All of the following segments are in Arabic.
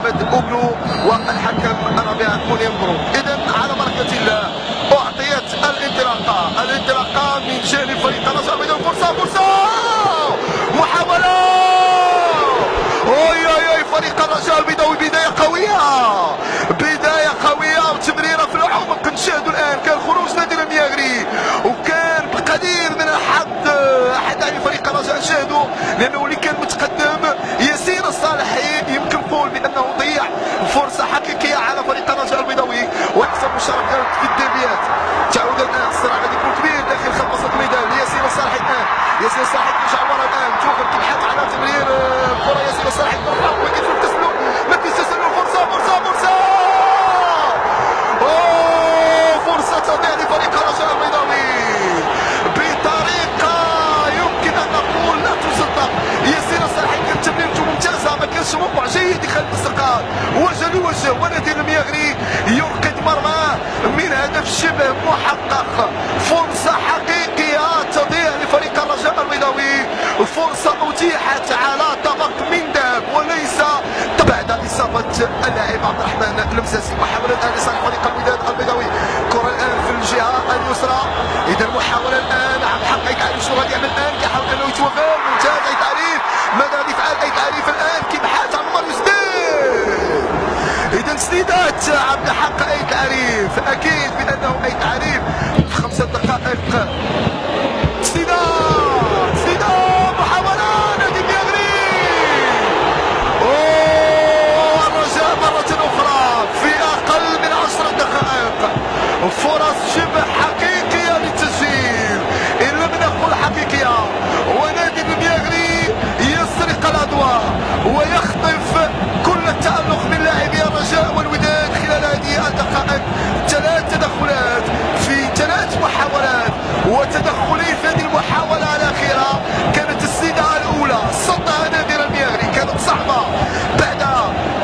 محمد أوبلو والحكم ربيع منير مبروك. إذا على بركة الله أعطيت الانطلاقة من جانب فريق الرجاء البيضاوي. فرصة محاولة فريق الرجاء البيضاوي بداية قوية وتمريرة في العمق. نشاهدوا الآن كان خروج نادي المياغري وكان بقليل من الحظ أحد لاعبي فريق الرجاء. نشاهدوا لأنه اللي كان متقدم ياسين الصالحي يمكن نقول بأنه ضيع فرصة حقيقية على فريق الرجاء البيضاوي وأحسن مشاركة في الديربيات. تعود الآن الصراع غادي يكون كبير داخل خط وسط الميدان لياسين الصالحي. الآن ياسين الصالحي يرجع ورا الآن توخر تبحث على تمرير الكرة. ياسين الصالحي ترفع ويكتب التسلل ما كاينش تسلل. فرصة تضيع لفريق الرجاء البيضاوي بطريقة يمكن أن نقول لا تصدق. ياسين الصالحي كانت تمريرته ممتازة ما كانش موقع جيد يخلي الاستقرار وجه لوجه ونادي المياغري يرقد مرماه من هدف شبه محقق. فرصة حقيقية تضيع لفريق الرجاء البيضاوي، فرصة أتيحت على طبق من ذهب وليس بعد إصابة اللاعب عبد الرحمن المساسي. محاولة الآن لصالح فريق الوداد البيضاوي. كرة الآن في الجهة اليسرى. إذا محاولة الآن عبد الحق أي تعريف شنو غادي يعمل الآن؟ كيحاول أنه يتوغل. ممتاز أي تعريف. ماذا غادي يفعل أي تعريف الآن؟ كيبحث عن عمر يسدد. إذا تسديدات عبد الحق أي تعريف أكيد بأنه أي تعريف في 5 دقائق. فرص شبه حقيقية للتسجيل إن لم نقل حقيقية، ونادي المياغري يسرق الأضواء ويخطف كل التألق من لاعبي الرجاء والوداد خلال هذه الدقائق. 3 تدخلات في 3 محاولات وتدخلين في هذه المحاولة الأخيرة كانت السيدة الأولى صدها نادي المياغري كانت صعبة بعد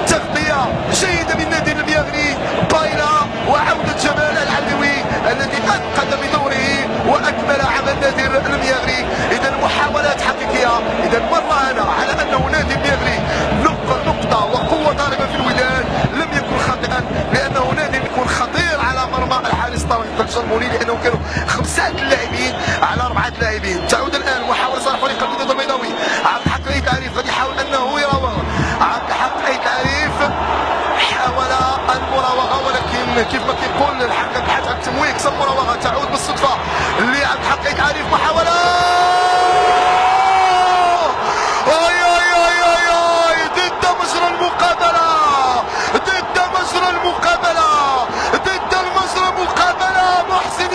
تغطية جيدة من نادي المياغري بايلة وعودة جمال العلوي الذي أنقذ بدوره وأكمل عمل نادي المياغري. إذا محاولات حقيقية. إذا مر أنا على أنه نادي المياغري نقطة وقوة ضاربة في الوداد لم يكن خاطئا، لأنه نادي يكون خطير على مرمى الحارس طارق الجرموني لأنه كانوا 5 لاعبين على 4 لاعبين. تعود الآن محاولة صالح فريق الوداد البيضاوي. عبد الحق أي تعريف غادي يحاول أنه يراوغ. عبد الحق أي تعريف حاول المراوغة ولكن كيف ما كيقول الحكم بحث عن التمويه كسب مراوغة تعود بالصدفة لعبد الحق أي تعريف. محاولة ضد مجرى المقابلة محسن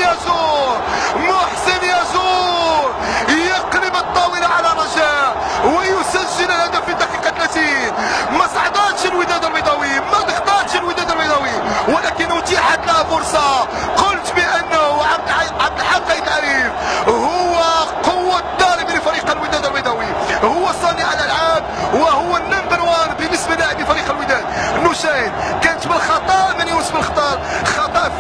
يزور يقلب الطاولة على رجاء ويسجل الهدف في الدقيقة 30. ما صعداتش الوداد البيضاوي، ما ضغطاتش الوداد البيضاوي، ولكن اتيحت لها فرصة. قلت بأنه عبد الحق أي تعريف هو قوة ضارب لفريق الوداد البيضاوي، هو صانع الألعاب وهو النمبر 1 بالنسبة للاعبي فريق الوداد. نشاهد كانت بالخطأ من يوسف الخضر، خطأ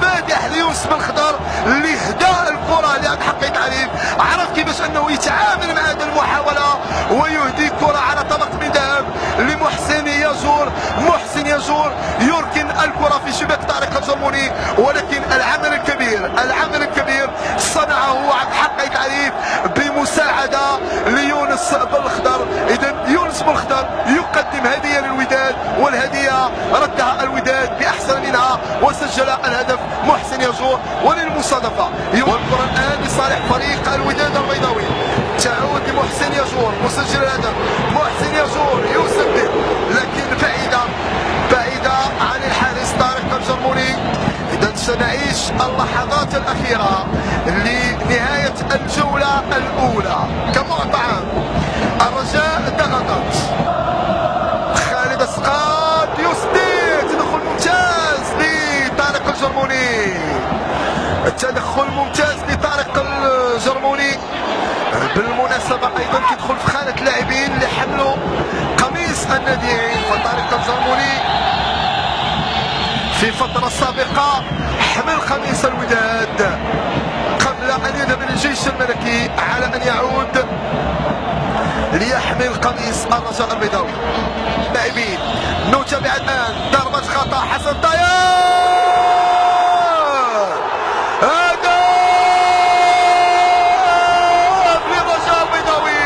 فادح ليوسف الخضر لإهداء الكرة لعبد الحق أي تعريف. عرف كيفاش أنه يتعامل مع هذه المحاولة ويهدي الكرة على طبق من ذهب لمحسن يزور. محسن يزور يركن الكرة في شباك طارق الجرموني، ولكن العمل الكبير صنعه عبد الحق أي تعريف بمساعدة ليونس بالخضر. إذا يونس بالخضر يقدم هدية للوداد والهدية ردها الوداد بأحسن منها وسجل الهدف محسن يزور. وللمصادفة والكرة الآن لصالح فريق الوداد البيضاوي. تعود لمحسن يزور مسجل الهدف. محسن يزور يسدد لكن بعيدة عن الحارس طارق الجرموني. إذا سنعيش اللحظات الأخيرة لنهاية الجولة الأولى. كمقطع الرجاء ضغطت، خالد السقاط يسدد، تدخل ممتاز لطارق الجرموني، التدخل ممتاز لطارق الجرموني. بالمناسبة أيضا كيدخل في خانة لاعبين اللي حملوا قميص الناديين. فطارق الجرموني في فترة سابقة حمل قميص الوداد قبل أن يذهب للجيش الملكي على أن يعود ليحمل قميص الرجاء البيضاوي. اللاعبين. نتابع الان ضربة خطأ حسن طيار، هدف للرجاء البيضاوي.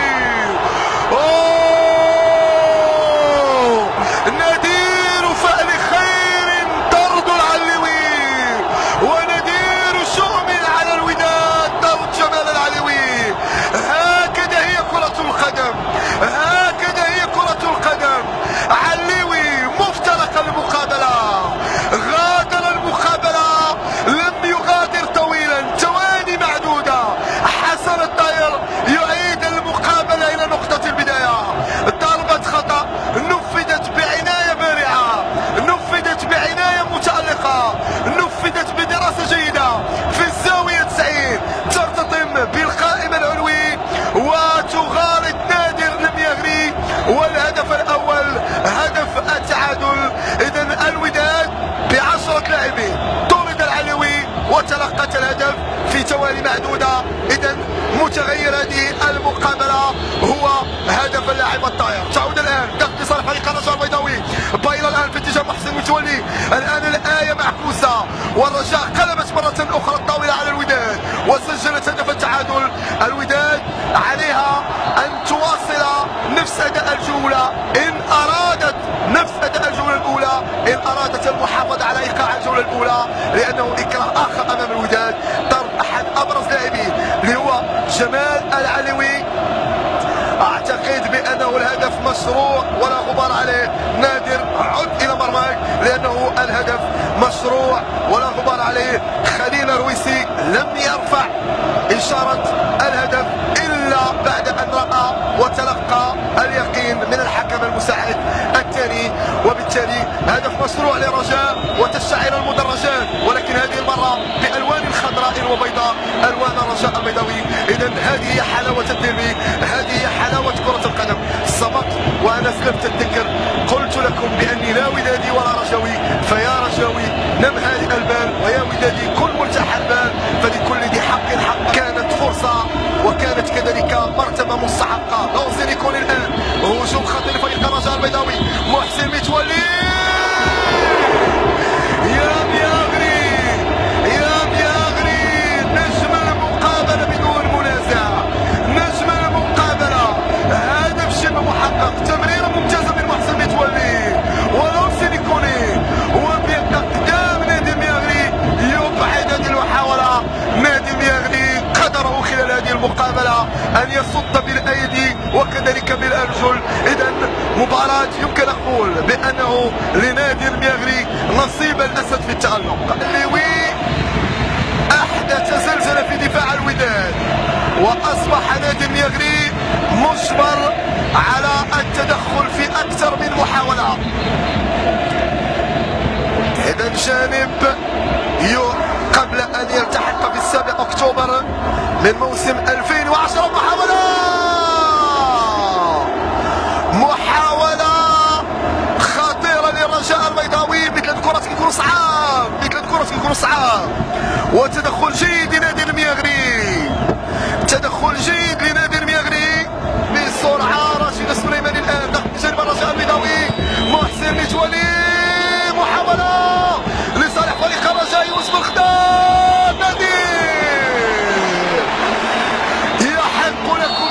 نذير فأل خير طرد العلوي، ونذير شؤم على الوداد طرد جمال العلوي. هكذا هي كرة القدم، هكذا هي كرة القدم. علوي مفترق المقابلة، غادر المقابلة، لم يغادر طويلا، ثواني معدودة. حسن الطير يعيد المقابلة إلى نقطة البداية. ضربة خطأ نفذت بعناية بارعة، نفذت بعناية متألقة، نفذت بدراسة جيدة في الزاوية 90، ترتطم بالقائم العلوي وتغالط نادر المياغري. والهدف الأول هدف التعادل. إذن الوداد ب10 لاعبين، طرد العلوي وتلقت الهدف في ثواني معدودة. إذن متغير هذه المقابلة هو هدف اللاعب الطاير. تعود الآن ضغط لصالح فريق الرجاء البيضاوي. بايلا الآن في اتجاه محسن متولي، الآن الآية معكوسة، والرجاء قلبت مرة أخرى الطاولة على الوداد وسجلت هدف التعادل. الوداد عليها أن تواصل نفس أداء الجولة إن أرادت، نفس أداء الجولة الأولى إن أرادت المحافظة على إيقاع الجولة الأولى، لأنه إكراه آخر أمام الوداد. طرد أحد أبرز لاعبين اللي هو جمال العلوي. اعتقد بانه الهدف مشروع ولا غبار عليه. نادر عد الى مرماك لانه الهدف مشروع ولا غبار عليه. خليل الرويسي لم يرفع اشاره الهدف الا بعد ان راى وتلقى اليقين من الحكم المساعد الثاني، وبالتالي هدف مشروع لرجاء وتشتعل المدرجات، ولكن هذه المره بالوان خضراء وبيضاء، الوان الرجاء البيضاوي. اذا هذه هي حلاوه الديربي، هذه هي حلاوه كره القدم. سبق وانا سلفت الذكر، قلت لكم باني لا ودادي ولا رجاوي، فيا رجاوي نم هادئ البال، ويا ودادي كن مرتاح البال، فلكل ذي حق حق. كانت فرصه وكانت كذلك مرتبه مستحقه. لونزين يكون الان هجوم خطير لفريق الرجاء البيضاوي. محسن متولي، يا مياغري يا مياغري، نجم المقابله بدون منازع، نجم المقابله، هدف شبه محقق، تمريره ممتازه من محسن متولي ولونزين يكون، وباقدام نادي المياغري يبعد هذه المحاوله. نادي المياغري قدره خلال هذه المقابله ان يصد بالايدي وكذلك بالارجل. اذا مباراه يمكن اقول بانه لنادي المياغري نصيب الاسد في التالق. الليوي احدث زلزله في دفاع الوداد، واصبح نادي المياغري مجبر على التدخل في اكثر من محاوله. اذا جانب قبل ان يلتحق في 7 اكتوبر من موسم 2010 محاولة خطيرة للرجاء البيضاوي. مثل الكرة كيكونوا صعاب، مثل الكرة كيكونوا صعاب، وتدخل جيد لنادي المياغري، تدخل جيد لنادي المياغري بسرعة. رشيد السليماني الآن ضغط جانب الرجاء البيضاوي. محسن متولي، محاولة لصالح فريق الرجاء، يوسف الخضار، نادي يحق لكم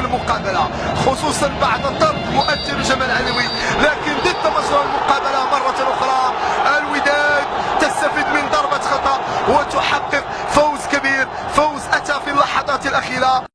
المقابله، خصوصا بعد طرد مؤثر جمال علي.